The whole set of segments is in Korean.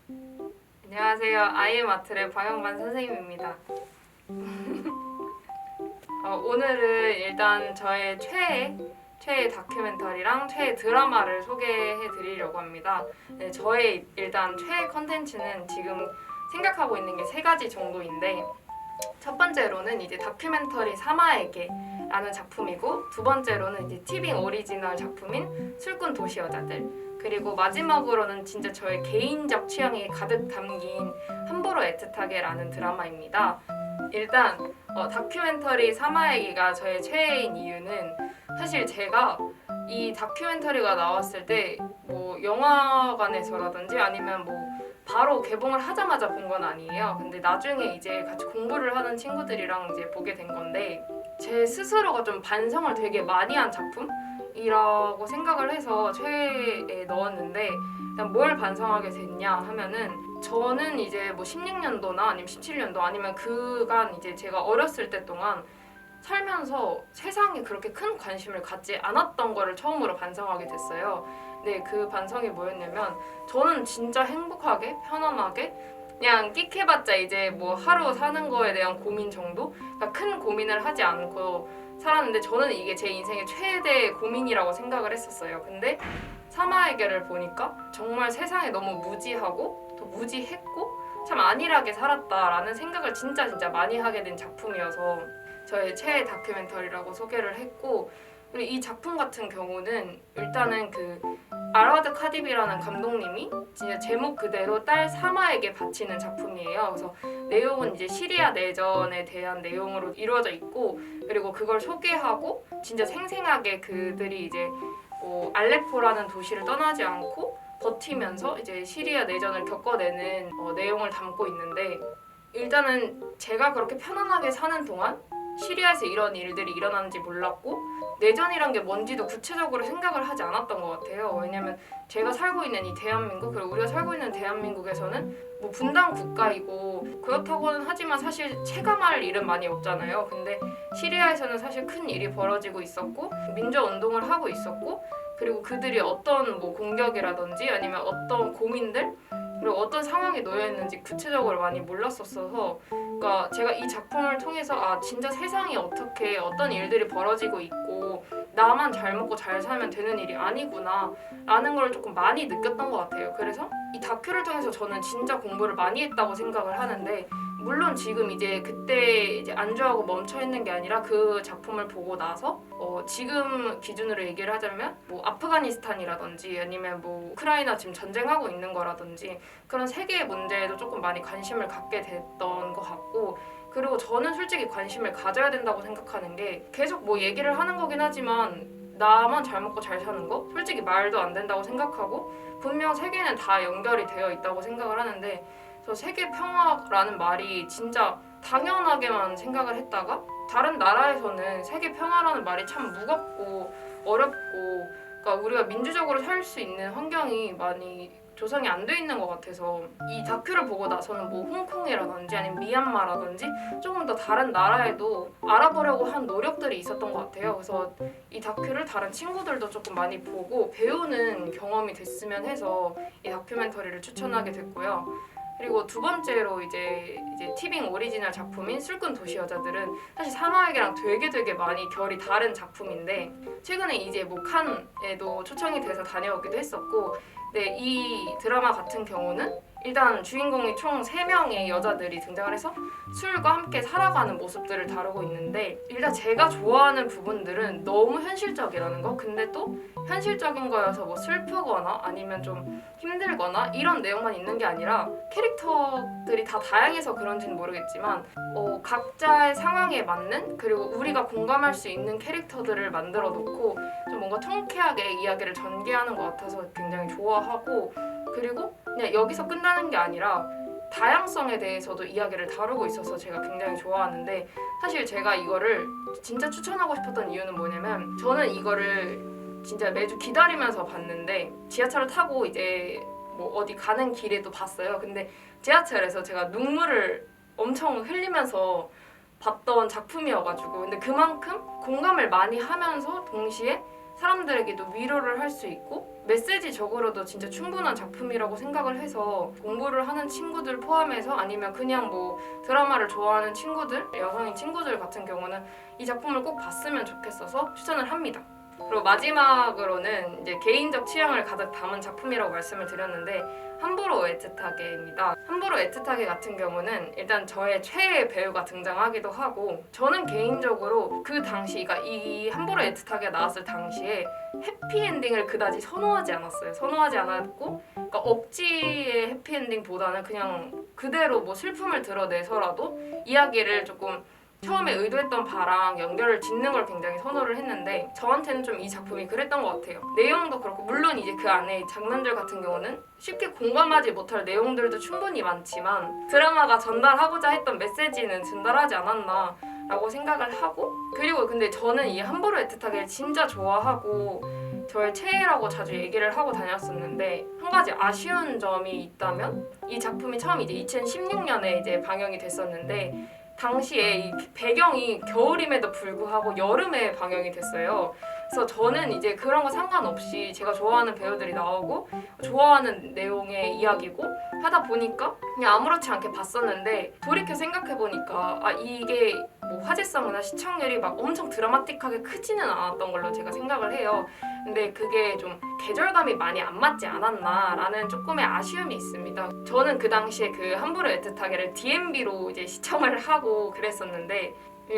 안녕하세요. 아이엠아트의 방영만 선생님입니다. 오늘은 일단 저의 최애 다큐멘터리랑 최애 드라마를 소개해 드리려고 합니다. 네, 저의 일단 최애 컨텐츠는 지금 생각하고 있는 게 세 가지 정도인데, 첫 번째로는 이제 다큐멘터리 사마에게라는 작품이고, 두 번째로는 이제 티빙 오리지널 작품인 술꾼 도시 여자들, 그리고 마지막으로는 진짜 저의 개인적 취향이 가득 담긴 함부로 애틋하게라는 드라마입니다. 일단 다큐멘터리 사마에게가 저의 최애인 이유는, 사실 제가 이 다큐멘터리가 나왔을 때 뭐 영화관에서라든지 아니면 뭐 바로 개봉을 하자마자 본 건 아니에요. 근데 나중에 이제 같이 공부를 하는 친구들이랑 이제 보게 된 건데, 제 스스로가 좀 반성을 되게 많이 한 작품이라고 생각을 해서 최애에 넣었는데, 일단 뭘 반성하게 됐냐 하면은, 저는 이제 뭐 16년도나 아니면 17년도 아니면 그간 이제 제가 어렸을 때 동안 살면서 세상에 그렇게 큰 관심을 갖지 않았던 거를 처음으로 반성하게 됐어요. 네, 그 반성이 뭐였냐면, 저는 진짜 행복하게 편안하게 그냥 끽해봤자 이제 뭐 하루 사는 거에 대한 고민 정도? 그러니까 큰 고민을 하지 않고 살았는데, 저는 이게 제 인생의 최대 고민이라고 생각을 했었어요. 근데 사마에게를 보니까 정말 세상에 너무 무지하고 또 무지했고 참 안일하게 살았다라는 생각을 진짜 많이 하게 된 작품이어서 저의 최애 다큐멘터리라고 소개를 했고, 그리고 이 작품 같은 경우는 일단은 그 아라드 카디비라는 감독님이 진짜 제목 그대로 딸 사마에게 바치는 작품이에요. 그래서 내용은 이제 시리아 내전에 대한 내용으로 이루어져 있고, 그리고 그걸 소개하고 진짜 생생하게 그들이 이제 알레포라는 도시를 떠나지 않고 버티면서 이제 시리아 내전을 겪어내는 내용을 담고 있는데, 일단은 제가 그렇게 편안하게 사는 동안 시리아에서 이런 일들이 일어나는지 몰랐고, 내전이란 게 뭔지도 구체적으로 생각을 하지 않았던 것 같아요. 왜냐면 제가 살고 있는 이 대한민국, 그리고 우리가 살고 있는 대한민국에서는 뭐 분단 국가이고 그렇다고는 하지만 사실 체감할 일은 많이 없잖아요. 근데 시리아에서는 사실 큰 일이 벌어지고 있었고 민주화 운동을 하고 있었고, 그리고 그들이 어떤 뭐 공격이라든지 아니면 어떤 고민들, 그리고 어떤 상황에 놓여 있는지 구체적으로 많이 몰랐었어서, 그러니까 제가 이 작품을 통해서 진짜 세상이 어떻게 어떤 일들이 벌어지고 있고 나만 잘 먹고 잘 살면 되는 일이 아니구나 라는 걸 조금 많이 느꼈던 것 같아요. 그래서 이 다큐를 통해서 저는 진짜 공부를 많이 했다고 생각을 하는데, 물론 지금 이제 그때 이제 안주하고 멈춰 있는 게 아니라 그 작품을 보고 나서 지금 기준으로 얘기를 하자면 뭐 아프가니스탄이라든지 아니면 뭐 우크라이나 지금 전쟁하고 있는 거라든지 그런 세계의 문제에도 조금 많이 관심을 갖게 됐던 것 같고, 그리고 저는 솔직히 관심을 가져야 된다고 생각하는 게, 계속 뭐 얘기를 하는 거긴 하지만 나만 잘 먹고 잘 사는 거? 솔직히 말도 안 된다고 생각하고, 분명 세계는 다 연결이 되어 있다고 생각을 하는데, 저 세계 평화라는 말이 진짜 당연하게만 생각을 했다가 다른 나라에서는 세계 평화라는 말이 참 무겁고 어렵고, 그러니까 우리가 민주적으로 살 수 있는 환경이 많이 조성이 안 돼 있는 것 같아서, 이 다큐를 보고 나서는 뭐 홍콩이라든지 아니면 미얀마라든지 조금 더 다른 나라에도 알아보려고 한 노력들이 있었던 것 같아요. 그래서 이 다큐를 다른 친구들도 조금 많이 보고 배우는 경험이 됐으면 해서 이 다큐멘터리를 추천하게 됐고요. 그리고 두 번째로 이제 티빙 오리지널 작품인 술꾼 도시 여자들은 사실 사마에게랑 되게 많이 결이 다른 작품인데, 최근에 이제 뭐 칸에도 초청이 돼서 다녀오기도 했었고, 네, 이 드라마 같은 경우는 일단 주인공이 총 3명의 여자들이 등장을 해서 술과 함께 살아가는 모습들을 다루고 있는데, 일단 제가 좋아하는 부분들은 너무 현실적이라는 거, 근데 또 현실적인 거여서 뭐 슬프거나 아니면 좀 힘들거나 이런 내용만 있는 게 아니라, 캐릭터들이 다 다양해서 그런지는 모르겠지만 각자의 상황에 맞는, 그리고 우리가 공감할 수 있는 캐릭터들을 만들어 놓고 좀 뭔가 통쾌하게 이야기를 전개하는 것 같아서 굉장히 좋아하고, 그리고 그냥 여기서 끝나는 게 아니라 다양성에 대해서도 이야기를 다루고 있어서 제가 굉장히 좋아하는데, 사실 제가 이거를 진짜 추천하고 싶었던 이유는 뭐냐면, 저는 이거를 진짜 매주 기다리면서 봤는데, 지하철을 타고 이제 뭐 어디 가는 길에도 봤어요. 근데 지하철에서 제가 눈물을 엄청 흘리면서 봤던 작품이어가지고, 근데 그만큼 공감을 많이 하면서 동시에 사람들에게도 위로를 할 수 있고 메시지적으로도 진짜 충분한 작품이라고 생각을 해서 공부를 하는 친구들 포함해서 아니면 그냥 뭐 드라마를 좋아하는 친구들, 여성인 친구들 같은 경우는 이 작품을 꼭 봤으면 좋겠어서 추천을 합니다. 그리고 마지막으로는 이제 개인적 취향을 가득 담은 작품이라고 말씀을 드렸는데 함부로 애틋하게입니다. 함부로 애틋하게 같은 경우는 일단 저의 최애 배우가 등장하기도 하고 저는 개인적으로 그 당시, 그러니까 이 함부로 애틋하게 나왔을 당시에 해피엔딩을 그다지 선호하지 않았어요. 선호하지 않았고 그러니까 억지의 해피엔딩보다는 그냥 그대로 뭐 슬픔을 드러내서라도 이야기를 조금 처음에 의도했던 바랑 연결을 짓는 걸 굉장히 선호를 했는데 저한테는 좀 이 작품이 그랬던 것 같아요. 내용도 그렇고 물론 이제 그 안에 장면들 같은 경우는 쉽게 공감하지 못할 내용들도 충분히 많지만 드라마가 전달하고자 했던 메시지는 전달하지 않았나 라고 생각을 하고 그리고 근데 저는 이 함부로 애틋하게를 진짜 좋아하고 저의 최애라고 자주 얘기를 하고 다녔었는데 한 가지 아쉬운 점이 있다면 이 작품이 처음 이제 2016년에 이제 방영이 됐었는데 당시에 이 배경이 겨울임에도 불구하고 여름에 방영이 됐어요. 그래서 저는 이제 그런 거 상관없이 제가 좋아하는 배우들이 나오고 좋아하는 내용의 이야기고 하다 보니까 그냥 아무렇지 않게 봤었는데 돌이켜 생각해보니까 아 이게 뭐 화제성이나 시청률이 막 엄청 드라마틱하게 크지는 않았던 걸로 제가 생각을 해요. 근데 그게 좀 계절감이 많이 안 맞지 않았나라는 조금의 아쉬움이 있습니다. 저는 그 당시에 그 함부로 애틋하게를 DMB로 이제 시청을 하고 그랬었는데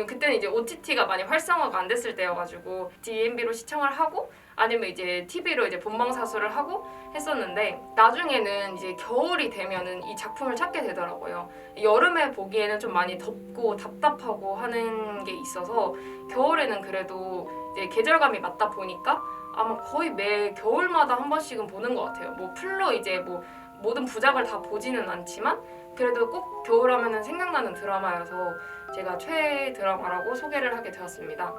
그때는 이제 OTT가 많이 활성화가 안 됐을 때여가지고 DMB로 시청을 하고 아니면 이제 TV로 이제 본방사수를 하고 했었는데 나중에는 이제 겨울이 되면은 이 작품을 찾게 되더라고요. 여름에 보기에는 좀 많이 덥고 답답하고 하는 게 있어서 겨울에는 그래도 이제 계절감이 맞다 보니까 아마 거의 매 겨울마다 한 번씩은 보는 것 같아요. 뭐 풀로 이제 뭐 모든 부작을 다 보지는 않지만 그래도 꼭 겨울하면은 생각나는 드라마여서 제가 최애 드라마라고 소개를 하게 되었습니다.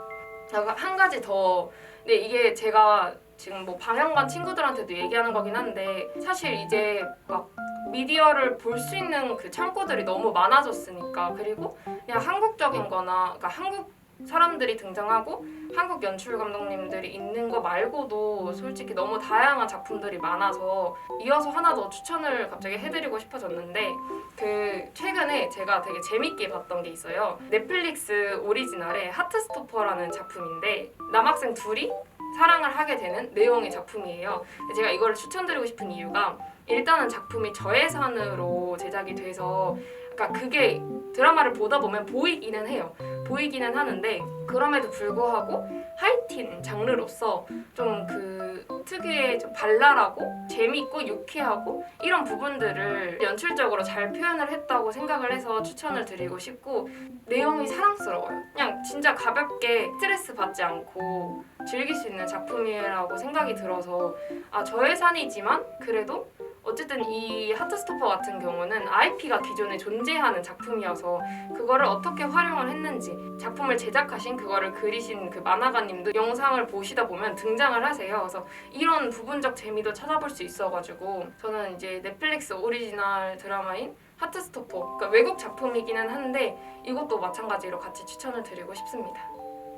한 가지 더, 근데 이게 제가 지금 뭐 방영관 친구들한테도 얘기하는 거긴 한데 사실 이제 막 미디어를 볼 수 있는 그 창구들이 너무 많아졌으니까 그리고 그냥 한국적인 거나 그러니까 한국 사람들이 등장하고 한국 연출 감독님들이 있는 거 말고도 솔직히 너무 다양한 작품들이 많아서 이어서 하나 더 추천을 갑자기 해드리고 싶어졌는데 그 최근에 제가 되게 재밌게 봤던 게 있어요. 넷플릭스 오리지널의 하트스토퍼라는 작품인데 남학생 둘이 사랑을 하게 되는 내용의 작품이에요. 제가 이거를 추천드리고 싶은 이유가 일단은 작품이 저예산으로 제작이 돼서 그러니까 그게 드라마를 보다 보면 보이기는 해요. 보이기는 하는데 그럼에도 불구하고 하이틴 장르로서 좀 그 특유의 좀 발랄하고 재미있고 유쾌하고 이런 부분들을 연출적으로 잘 표현을 했다고 생각을 해서 추천을 드리고 싶고 내용이 사랑스러워요. 그냥 진짜 가볍게 스트레스 받지 않고 즐길 수 있는 작품이라고 생각이 들어서 아 저예산이지만 그래도 어쨌든 이 하트스토퍼 같은 경우는 IP가 기존에 존재하는 작품이어서 그거를 어떻게 활용을 했는지 작품을 제작하신 그거를 그리신 그 만화가님도 영상을 보시다 보면 등장을 하세요. 그래서 이런 부분적 재미도 찾아볼 수 있어가지고 저는 이제 넷플릭스 오리지널 드라마인 하트스토퍼 그러니까 외국 작품이기는 한데 이것도 마찬가지로 같이 추천을 드리고 싶습니다.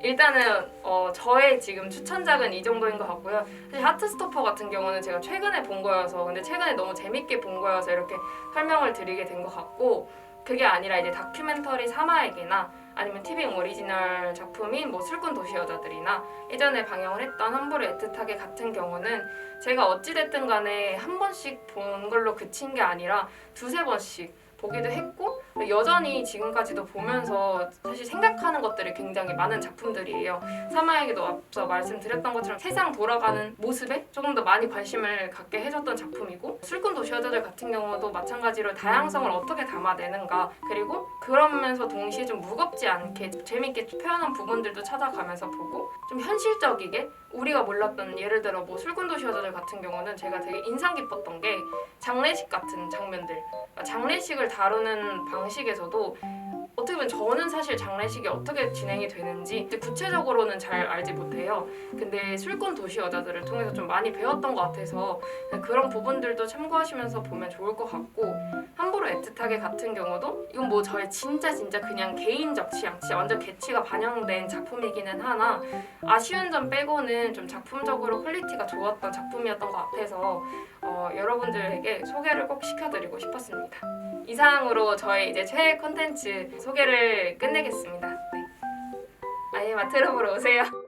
일단은 저의 지금 추천작은 이 정도인 것 같고요. 사실 하트스토퍼 같은 경우는 제가 최근에 본 거여서 근데 최근에 너무 재밌게 본 거여서 이렇게 설명을 드리게 된 것 같고 그게 아니라 이제 다큐멘터리 사마에게나 아니면 TVN 오리지널 작품인 뭐 술꾼 도시 여자들이나 예전에 방영을 했던 함부로 애틋하게 같은 경우는 제가 어찌됐든 간에 한 번씩 본 걸로 그친 게 아니라 두세 번씩 보기도 했고 여전히 지금까지도 보면서 사실 생각하는 것들이 굉장히 많은 작품들이에요. 사마에게도 앞서 말씀드렸던 것처럼 세상 돌아가는 모습에 조금 더 많이 관심을 갖게 해줬던 작품이고 술꾼 도시 여자들 같은 경우도 마찬가지로 다양성을 어떻게 담아내는가 그리고 그러면서 동시에 좀 무겁지 않게 재밌게 표현한 부분들도 찾아가면서 보고 좀 현실적이게 우리가 몰랐던 예를 들어 뭐 술꾼 도시 여자들 같은 경우는 제가 되게 인상 깊었던 게 장례식 같은 장면들 장례식을 다루는 방식에서도 어떻게 보면 저는 사실 장례식이 어떻게 진행이 되는지 구체적으로는 잘 알지 못해요. 근데 술꾼 도시 여자들을 통해서 좀 많이 배웠던 것 같아서 그런 부분들도 참고하시면서 보면 좋을 것 같고 함부로 홀로 애틋하게 같은 경우도 이건 뭐 저의 진짜 그냥 개인적 취향, 진짜 완전 개취가 반영된 작품이기는 하나 아쉬운 점 빼고는 좀 작품적으로 퀄리티가 좋았던 작품이었던 것 같아서 여러분들에게 소개를 꼭 시켜드리고 싶었습니다. 이상으로 저의 이제 최애 콘텐츠 소개를 끝내겠습니다. 네. 아예 마트로 보러 오세요.